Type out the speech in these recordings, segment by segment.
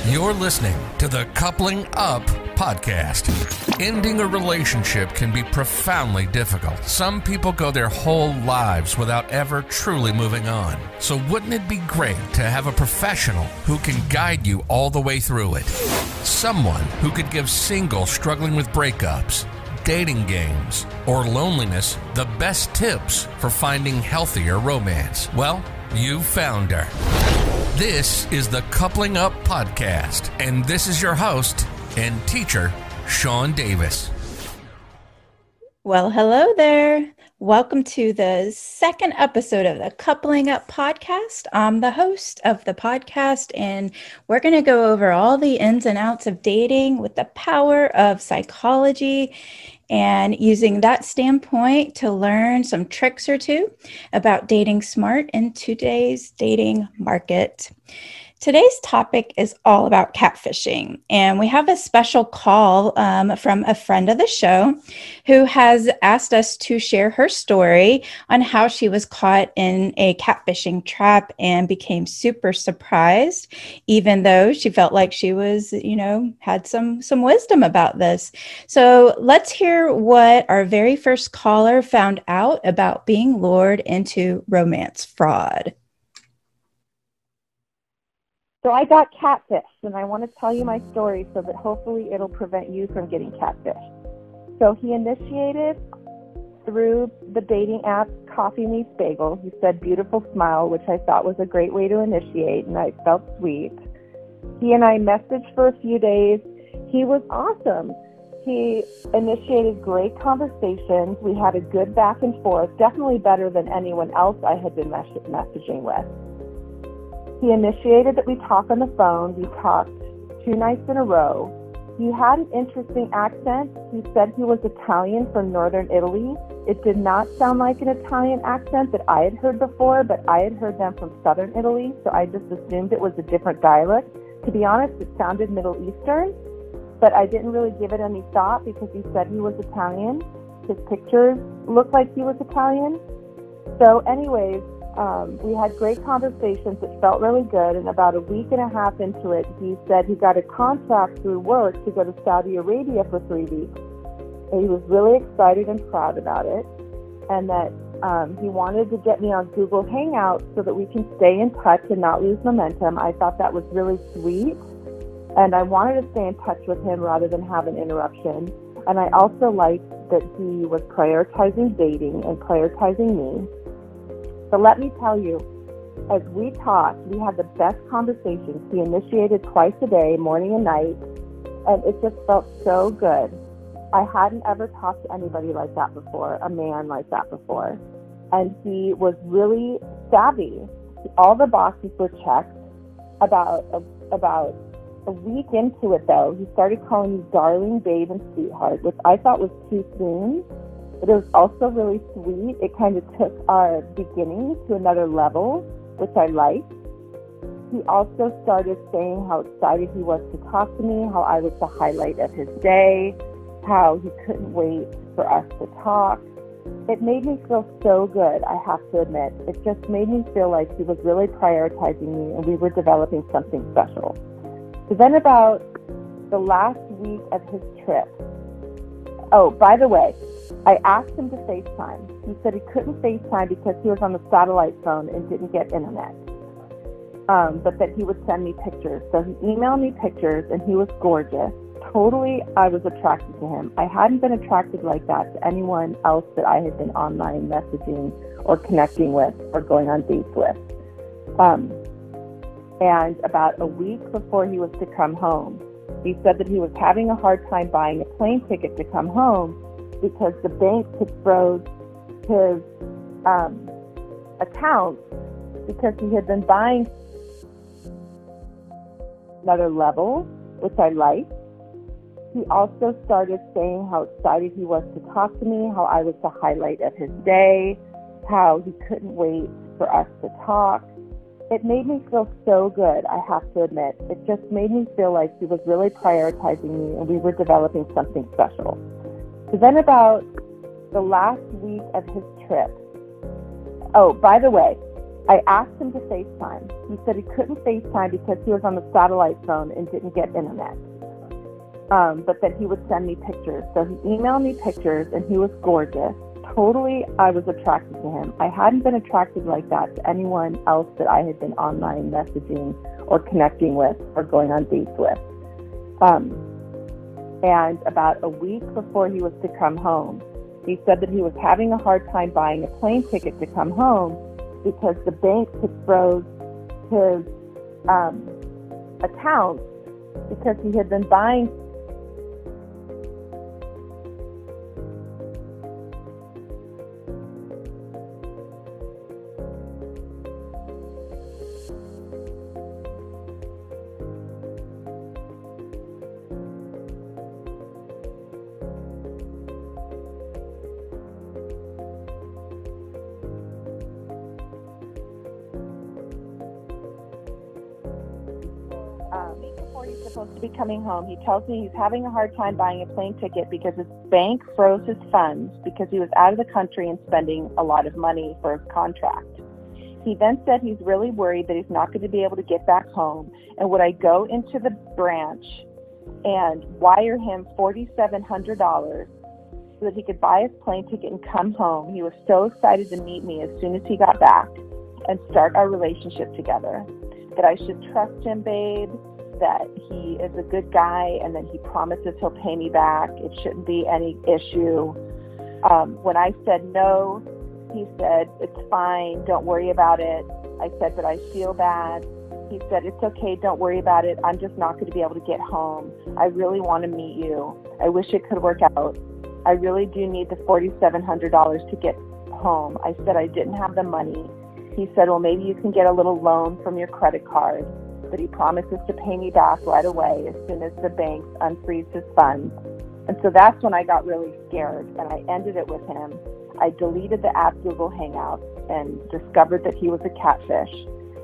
You're listening to the Coupling Up podcast. Ending a relationship can be profoundly difficult. Some people go their whole lives without ever truly moving on. So wouldn't it be great to have a professional who can guide you all the way through it? Someone who could give singles struggling with breakups, dating games, or loneliness the best tips for finding healthier romance. Well, you found her. This is the Coupling Up podcast, and this is your host and teacher, Sean Davis. Well, hello there. Welcome to the second episode of the Coupling Up podcast. I'm the host of the podcast, and we're going to go over all the ins and outs of dating with the power of psychology and using that standpoint to learn some tricks or two about dating smart in today's dating market. Today's topic is all about catfishing, and we have a special call from a friend of the show who has asked us to share her story on how she was caught in a catfishing trap and became super surprised, even though she felt like she was, had some wisdom about this. So let's hear what our very first caller found out about being lured into romance fraud. So I got catfished, and I want to tell you my story so that hopefully it'll prevent you from getting catfished. So he initiated through the dating app Coffee Meets Bagel. He said beautiful smile, which I thought was a great way to initiate, and I felt sweet. He and I messaged for a few days. He was awesome. He initiated great conversations. We had a good back and forth, definitely better than anyone else I had been messaging with. He initiated that we talk on the phone. We talked 2 nights in a row. He had an interesting accent. He said he was Italian from northern Italy. It did not sound like an Italian accent that I had heard before, but I had heard them from southern Italy, so I just assumed it was a different dialect. To be honest, it sounded Middle Eastern, but I didn't really give it any thought because he said he was Italian. His pictures looked like he was Italian. So anyways, we had great conversations. It felt really good. And about a week and a half into it, he said he got a contract through work to go to Saudi Arabia for 3 weeks. And he was really excited and proud about it. And that he wanted to get me on Google Hangouts so that we can stay in touch and not lose momentum. I thought that was really sweet. And I wanted to stay in touch with him rather than have an interruption. And I also liked that he was prioritizing dating and prioritizing me. So let me tell you, as we talked, we had the best conversations. He initiated twice a day, morning and night, and it just felt so good. I hadn't ever talked to anybody like that before, a man like that before. And he was really savvy. All the boxes were checked. About a week into it, though, he started calling me darling, babe, and sweetheart, which I thought was too soon. But it was also really sweet. It kind of took our beginning to another level, which I liked. He also started saying how excited he was to talk to me, how I was the highlight of his day, how he couldn't wait for us to talk. It made me feel so good, I have to admit. It just made me feel like he was really prioritizing me and we were developing something special. So then about the last week of his trip, oh, by the way, I asked him to FaceTime. He said he couldn't FaceTime because he was on the satellite phone and didn't get internet, but that he would send me pictures. So he emailed me pictures, and he was gorgeous. Totally, I was attracted to him. I hadn't been attracted like that to anyone else that I had been online messaging or connecting with or going on dates with. And about a week before he was to come home, he said that he was having a hard time buying a plane ticket to come home because the bank had froze his account because he had been buying another level, which I liked. He also started saying how excited he was to talk to me, how I was the highlight of his day, how he couldn't wait for us to talk. It made me feel so good, I have to admit. It just made me feel like he was really prioritizing me and we were developing something special. So then about the last week of his trip, oh, by the way, I asked him to FaceTime. He said he couldn't FaceTime because he was on the satellite phone and didn't get internet. But that he would send me pictures. So he emailed me pictures, and he was gorgeous. Totally, I was attracted to him. I hadn't been attracted like that to anyone else that I had been online messaging or connecting with or going on dates with. And about a week before he was to come home, he said that he was having a hard time buying a plane ticket to come home because the bank had froze his account because he had been buying before he's supposed to be coming home. He tells me he's having a hard time buying a plane ticket because his bank froze his funds because he was out of the country and spending a lot of money for his contract. He then said he's really worried that he's not going to be able to get back home, and would I go into the branch and wire him $4,700 so that he could buy his plane ticket and come home. He was so excited to meet me as soon as he got back and start our relationship together. That I should trust him, babe, that he is a good guy, and that he promises he'll pay me back. It shouldn't be any issue. When I said no, he said, it's fine, don't worry about it. I said, but I feel bad. He said, it's okay, don't worry about it. I'm just not going to be able to get home. I really want to meet you. I wish it could work out. I really do need the $4,700 to get home. I said I didn't have the money. He said, well, maybe you can get a little loan from your credit card, but he promises to pay me back right away as soon as the bank unfrees his funds. And so that's when I got really scared, and I ended it with him. I deleted the app Google Hangouts and discovered that he was a catfish.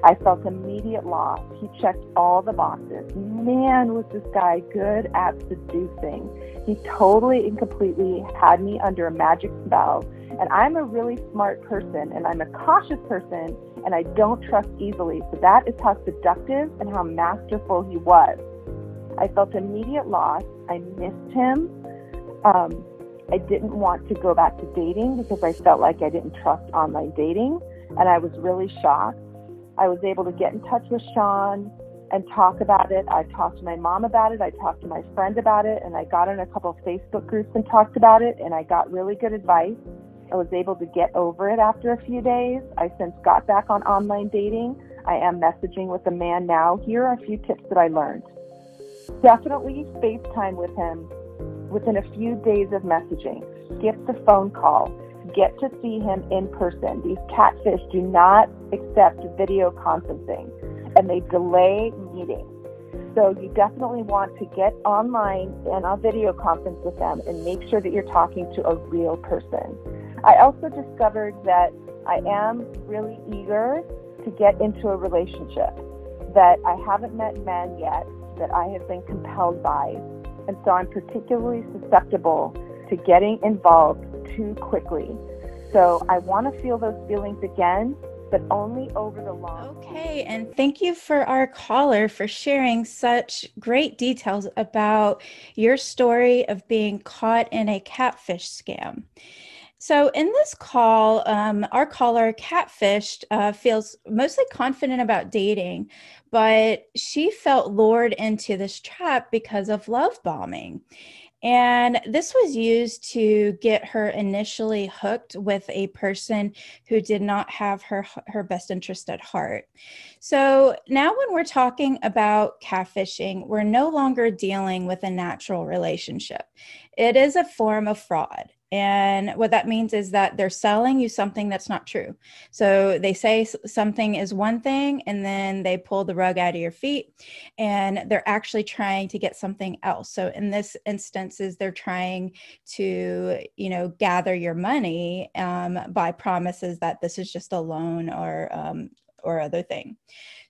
I felt immediate loss. He checked all the boxes. Man, was this guy good at seducing. He totally and completely had me under a magic spell. And I'm a really smart person, and I'm a cautious person, and I don't trust easily. So that is how seductive and how masterful he was. I felt immediate loss. I missed him. I didn't want to go back to dating because I felt like I didn't trust online dating, and I was really shocked. I was able to get in touch with Sean and talk about it. I talked to my mom about it. I talked to my friend about it, and I got in a couple of Facebook groups and talked about it, and I got really good advice. I was able to get over it after a few days. I since got back on online dating. I am messaging with a man now. Here are a few tips that I learned. Definitely FaceTime with him within a few days of messaging. Skip the phone call. Get to see him in person. These catfish do not accept video conferencing, and they delay meetings. So you definitely want to get online and on video conference with them and make sure that you're talking to a real person. I also discovered that I am really eager to get into a relationship, that I haven't met men yet that I have been compelled by, and so I'm particularly susceptible to getting involved too quickly. So I want to feel those feelings again, but only over the long. Okay, and thank you for our caller for sharing such great details about your story of being caught in a catfish scam. So in this call, our caller, Catfished, feels mostly confident about dating, but she felt lured into this trap because of love bombing. And this was used to get her initially hooked with a person who did not have her best interest at heart. So now when we're talking about catfishing, we're no longer dealing with a natural relationship. It is a form of fraud. And what that means is that they're selling you something that's not true. So they say something is one thing, and then they pull the rug out of your feet, and they're actually trying to get something else. So in this instance, they're trying to, gather your money by promises that this is just a loan or other thing.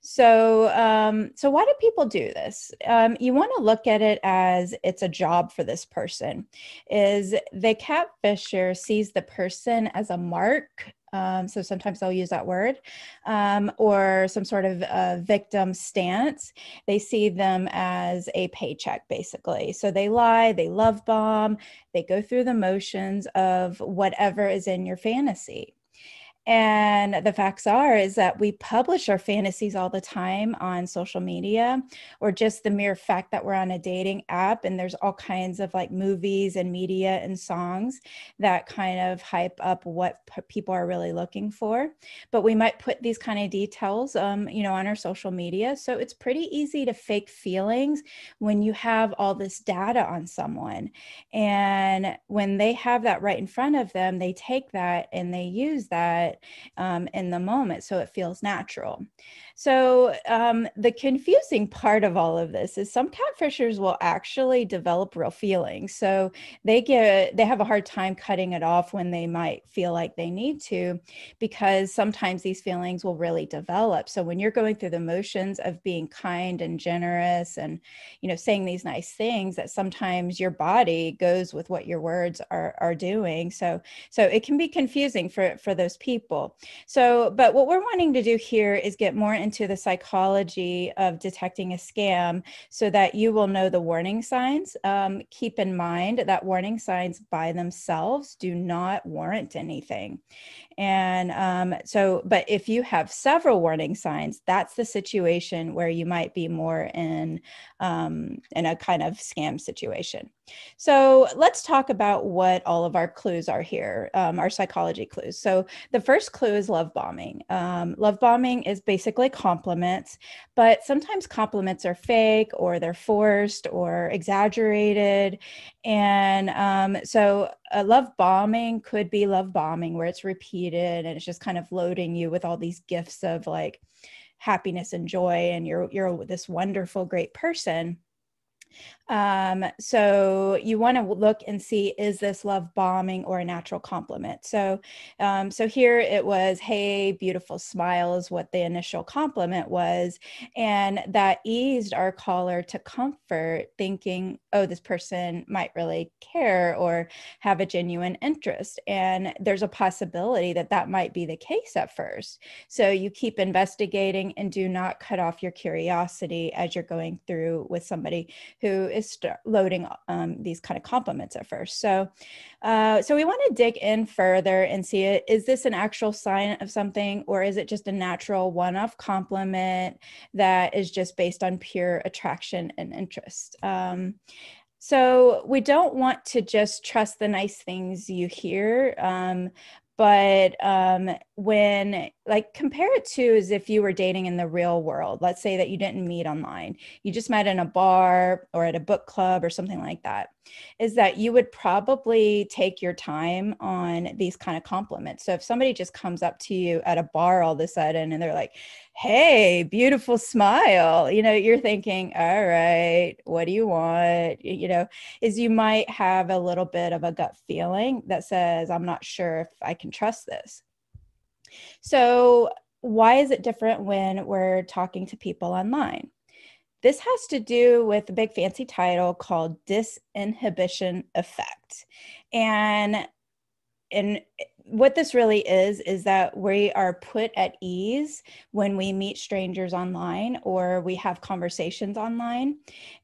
So why do people do this? You want to look at it as it's a job for this person. Is the catfisher sees the person as a mark So sometimes they'll use that word, or some sort of victim stance. They see them as a paycheck, basically. So they lie, they love bomb, they go through the motions of whatever is in your fantasy. And the facts are is that we publish our fantasies all the time on social media, or just the mere fact that we're on a dating app, and there's all kinds of like movies and media and songs that kind of hype up what people are really looking for. But we might put these kind of details, on our social media. So it's pretty easy to fake feelings when you have all this data on someone. And when they have that right in front of them, they take that and they use that in the moment, so it feels natural. So the confusing part of all of this is some catfishers will actually develop real feelings. So they have a hard time cutting it off when they might feel like they need to, because sometimes these feelings will really develop. So when you're going through the motions of being kind and generous and saying these nice things, that sometimes your body goes with what your words are doing. So it can be confusing for those people. So, but what we're wanting to do here is get more into the psychology of detecting a scam so that you will know the warning signs. Keep in mind that warning signs by themselves do not warrant anything. And but if you have several warning signs, that's the situation where you might be more in a kind of scam situation. So let's talk about what all of our clues are here, our psychology clues. So the first clue is love bombing. Love bombing is basically compliments, but sometimes compliments are fake, or they're forced or exaggerated. And so love bombing could be love bombing where it's repeated and it's just kind of loading you with all these gifts of like happiness and joy, and you're this wonderful, great person. So you want to look and see, is this love bombing or a natural compliment? So here it was, hey, beautiful smile is what the initial compliment was. And that eased our caller to comfort, thinking, oh, this person might really care or have a genuine interest. And there's a possibility that that might be the case at first. So you keep investigating and do not cut off your curiosity as you're going through with somebody who is loading these kind of compliments at first. So we want to dig in further and see it. Is this an actual sign of something, or is it just a natural one-off compliment that is just based on pure attraction and interest? So we don't want to just trust the nice things you hear, but when, like, compare it to as if you were dating in the real world. Let's say that you didn't meet online. You just met in a bar or at a book club or something like that. Is that you would probably take your time on these kind of compliments. So if somebody just comes up to you at a bar all of a sudden and they're like, hey, beautiful smile, you're thinking, all right, what do you want? Is you might have a little bit of a gut feeling that says, I'm not sure if I can trust this. So why is it different when we're talking to people online? This has to do with a big fancy title called Disinhibition Effect. And what this really is that we are put at ease when we meet strangers online or we have conversations online.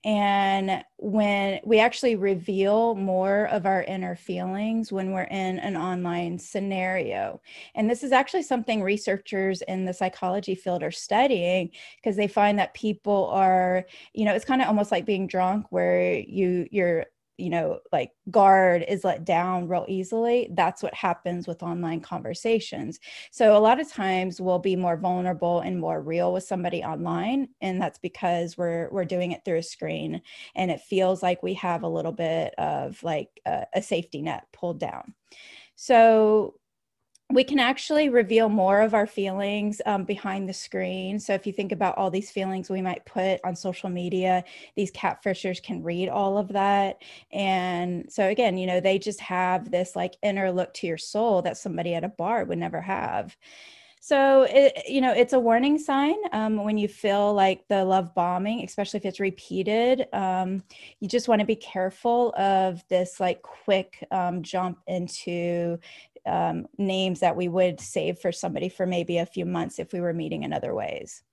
And when we actually reveal more of our inner feelings when we're in an online scenario. And this is actually something researchers in the psychology field are studying, because they find that people are, it's kind of almost like being drunk, where you're like guard is let down real easily. That's what happens with online conversations. So a lot of times we'll be more vulnerable and more real with somebody online. And that's because we're doing it through a screen, and it feels like we have a little bit of like a safety net pulled down. So we can actually reveal more of our feelings behind the screen. So if you think about all these feelings we might put on social media, these catfishers can read all of that. And so again, they just have this like inner look to your soul that somebody at a bar would never have. So it's a warning sign when you feel like the love bombing, especially if it's repeated. You just want to be careful of this like quick jump into names that we would save for somebody for maybe a few months if we were meeting in other ways.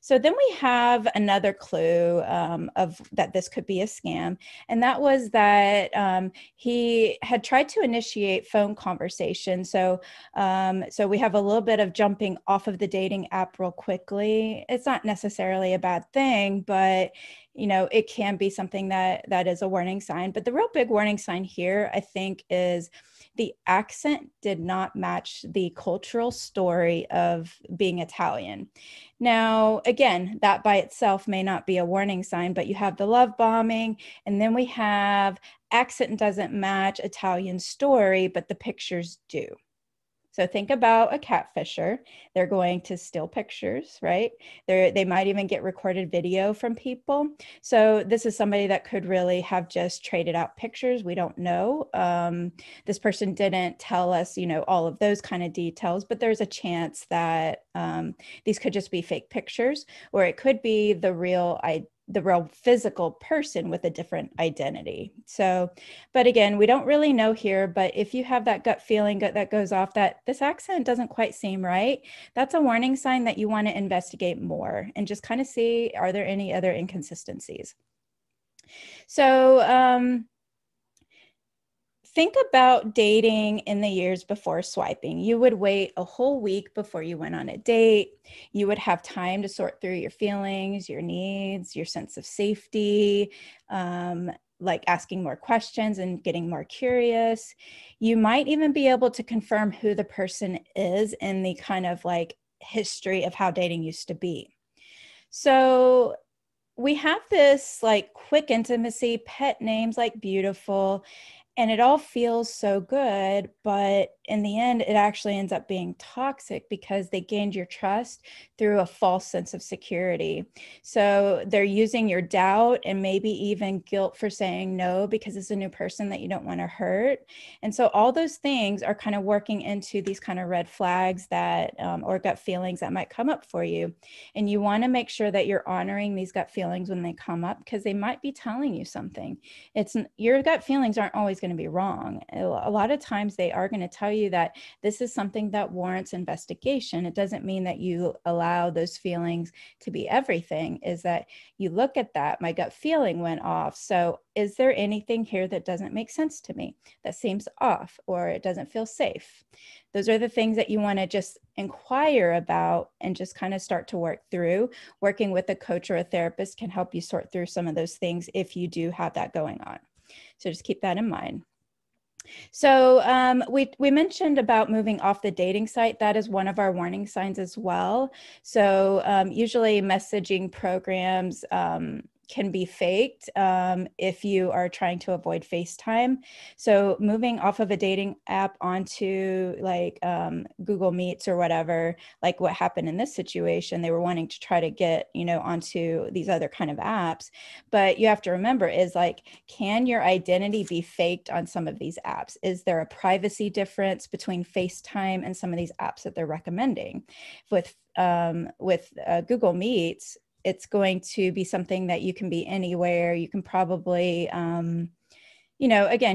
So then we have another clue of that this could be a scam, and that was that he had tried to initiate phone conversation. So we have a little bit of jumping off of the dating app real quickly. It's not necessarily a bad thing, but it can be something that is a warning sign. But the real big warning sign here, I think, is the accent did not match the cultural story of being Italian. Now, again, that by itself may not be a warning sign, but you have the love bombing, and then we have accent doesn't match Italian story, but the pictures do. So think about a catfisher. They're going to steal pictures, right? They might even get recorded video from people. So this is somebody that could really have just traded out pictures. We don't know. This person didn't tell us, all of those kind of details, but there's a chance that these could just be fake pictures, or it could be the real physical person with a different identity. So, but again, we don't really know here, but if you have that gut feeling that goes off that this accent doesn't quite seem right, that's a warning sign that you want to investigate more and just kind of see, are there any other inconsistencies? So, think about dating in the years before swiping. You would wait a whole week before you went on a date. You would have time to sort through your feelings, your needs, your sense of safety, like asking more questions and getting more curious. You might even be able to confirm who the person is in the kind of like history of how dating used to be. So we have this like quick intimacy, pet names like beautiful, and it all feels so good, but in the end, it actually ends up being toxic because they gained your trust through a false sense of security. So they're using your doubt and maybe even guilt for saying no because it's a new person that you don't want to hurt. And so all those things are kind of working into these kind of red flags that, or gut feelings that might come up for you. And you want to make sure that you're honoring these gut feelings when they come up because they might be telling you something. Your gut feelings aren't always going to be wrong. A lot of times they are going to tell you that this is something that warrants investigation. It doesn't mean that you allow those feelings to be everything. Is that you look at that, my gut feeling went off. So is there anything here that doesn't make sense to me, that seems off, or it doesn't feel safe? Those are the things that you want to just inquire about and just kind of start to work through. Working with a coach or a therapist can help you sort through some of those things if you do have that going on. So just keep that in mind. So we mentioned about moving off the dating site. That is one of our warning signs as well. So usually messaging programs can be faked if you are trying to avoid FaceTime. So moving off of a dating app onto like Google Meets or whatever, like what happened in this situation, they were wanting to try to get, onto these other kind of apps. But you have to remember is like, can your identity be faked on some of these apps? Is there a privacy difference between FaceTime and some of these apps that they're recommending? With Google Meets, it's going to be something that you can be anywhere. You can probably, again,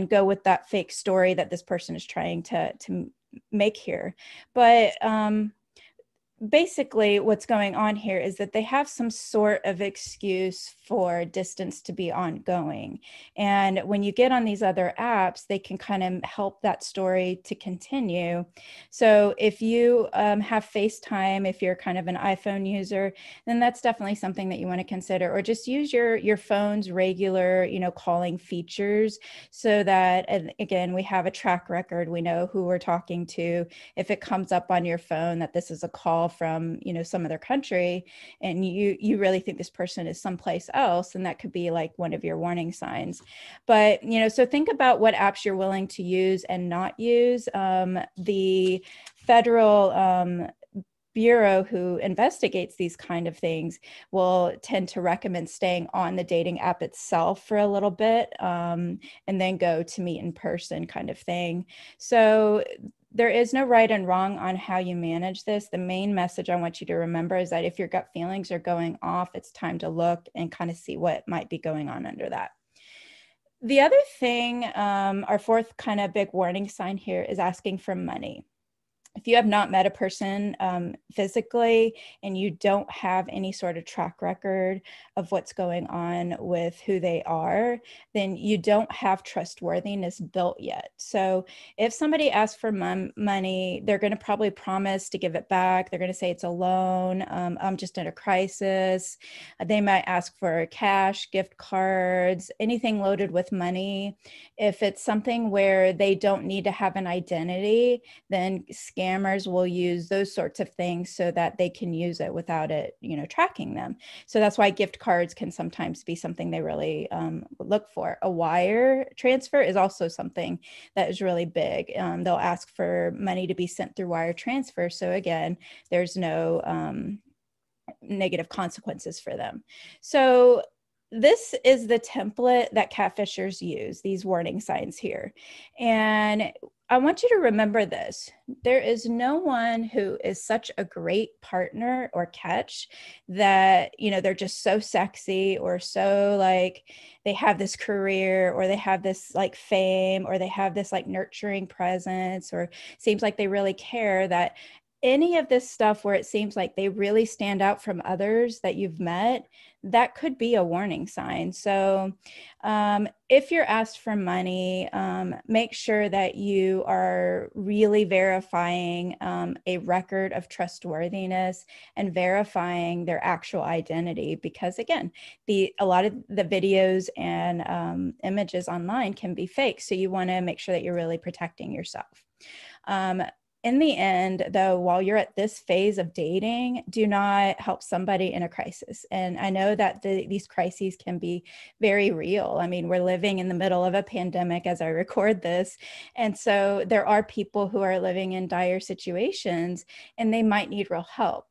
go with that fake story that this person is trying to make here. But basically what's going on here is that they have some sort of excuse for distance to be ongoing. And when you get on these other apps, they can kind of help that story to continue. So if you have FaceTime, if you're kind of an iPhone user, then that's definitely something that you want to consider, or just use your phone's regular, calling features so that, and again, we have a track record. We know who we're talking to. If it comes up on your phone that this is a call from some other country and you really think this person is someplace else, and that could be like one of your warning signs. But so think about what apps you're willing to use and not use. The federal bureau who investigates these kind of things will tend to recommend staying on the dating app itself for a little bit and then go to meet in person kind of thing. So there is no right and wrong on how you manage this. The main message I want you to remember is that if your gut feelings are going off, it's time to look and kind of see what might be going on under that. The other thing, our fourth kind of big warning sign here is asking for money. If you have not met a person physically and you don't have any sort of track record of what's going on with who they are, then you don't have trustworthiness built yet. So if somebody asks for money, they're going to probably promise to give it back. They're going to say it's a loan. I'm just in a crisis. They might ask for cash, gift cards, anything loaded with money. If it's something where they don't need to have an identity, then scammers will use those sorts of things so that they can use it without it, tracking them. So that's why gift cards can sometimes be something they really look for. A wire transfer is also something that is really big. They'll ask for money to be sent through wire transfer. So again, there's no negative consequences for them. So this is the template that catfishers use, these warning signs here. And I want you to remember this. There is no one who is such a great partner or catch that, they're just so sexy or so like they have this career or they have this like fame or they have this like nurturing presence or seems like they really care, that any of this stuff where it seems like they really stand out from others that you've met, that could be a warning sign. So if you're asked for money, make sure that you are really verifying a record of trustworthiness and verifying their actual identity, because again, a lot of the videos and images online can be fake. So you want to make sure that you're really protecting yourself. In the end, though, while you're at this phase of dating, do not help somebody in a crisis. And I know that these crises can be very real. I mean, we're living in the middle of a pandemic as I record this. And so there are people who are living in dire situations and they might need real help.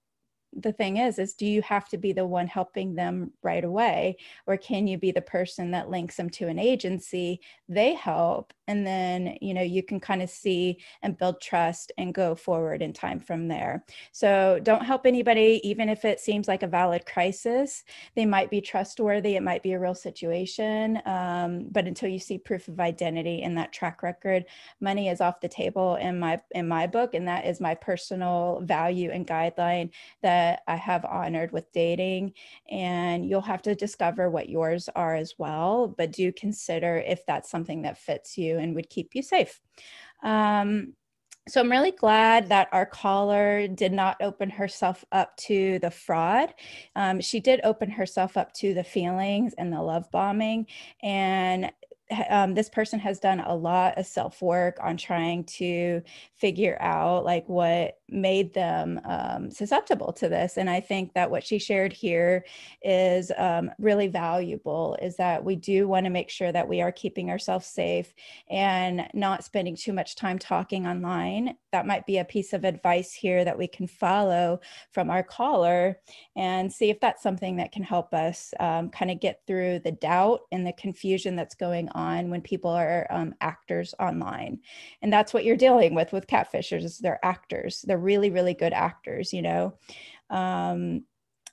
The thing is do you have to be the one helping them right away? Or can you be the person that links them to an agency, they help, and then, you can kind of see and build trust and go forward in time from there. So don't help anybody, even if it seems like a valid crisis. They might be trustworthy. It might be a real situation. But until you see proof of identity and that track record, money is off the table in my book. And that is my personal value and guideline that I have honored with dating. And you'll have to discover what yours are as well, but do consider if that's something that fits you and would keep you safe. So I'm really glad that our caller did not open herself up to the fraud. She did open herself up to the feelings and the love bombing. And this person has done a lot of self-work on trying to figure out like what made them susceptible to this. And I think that what she shared here is really valuable, is that we do want to make sure that we are keeping ourselves safe and not spending too much time talking online. That might be a piece of advice here that we can follow from our caller and see if that's something that can help us kind of get through the doubt and the confusion that's going on when people are actors online. And that's what you're dealing with catfishers, is they're actors. They're really, really good actors,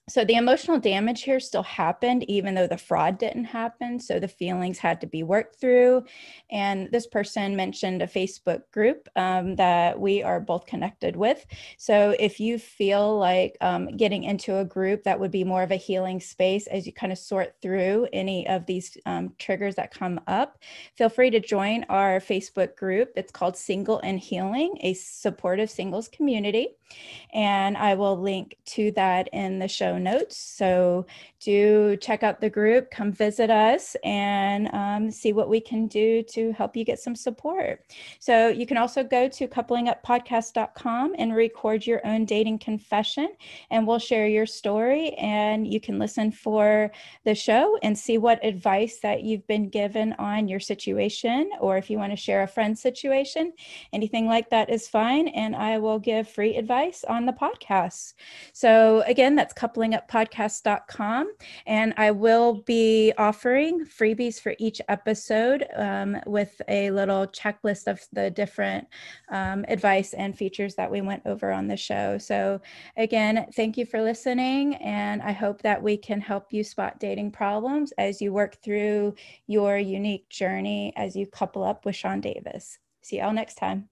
So the emotional damage here still happened, even though the fraud didn't happen. So the feelings had to be worked through. And this person mentioned a Facebook group that we are both connected with. So if you feel like getting into a group, that would be more of a healing space as you kind of sort through any of these triggers that come up, feel free to join our Facebook group. It's called Single and Healing, a supportive singles community. And I will link to that in the show notes. So do check out the group, come visit us, and see what we can do to help you get some support. So you can also go to couplinguppodcast.com and record your own dating confession, and we'll share your story, and you can listen for the show and see what advice that you've been given on your situation, or if you want to share a friend's situation, anything like that is fine. And I will give free advice advice on the podcast. So again, that's couplinguppodcast.com. And I will be offering freebies for each episode with a little checklist of the different advice and features that we went over on the show. So again, thank you for listening. And I hope that we can help you spot dating problems as you work through your unique journey as you couple up with Sean Davis. See y'all next time.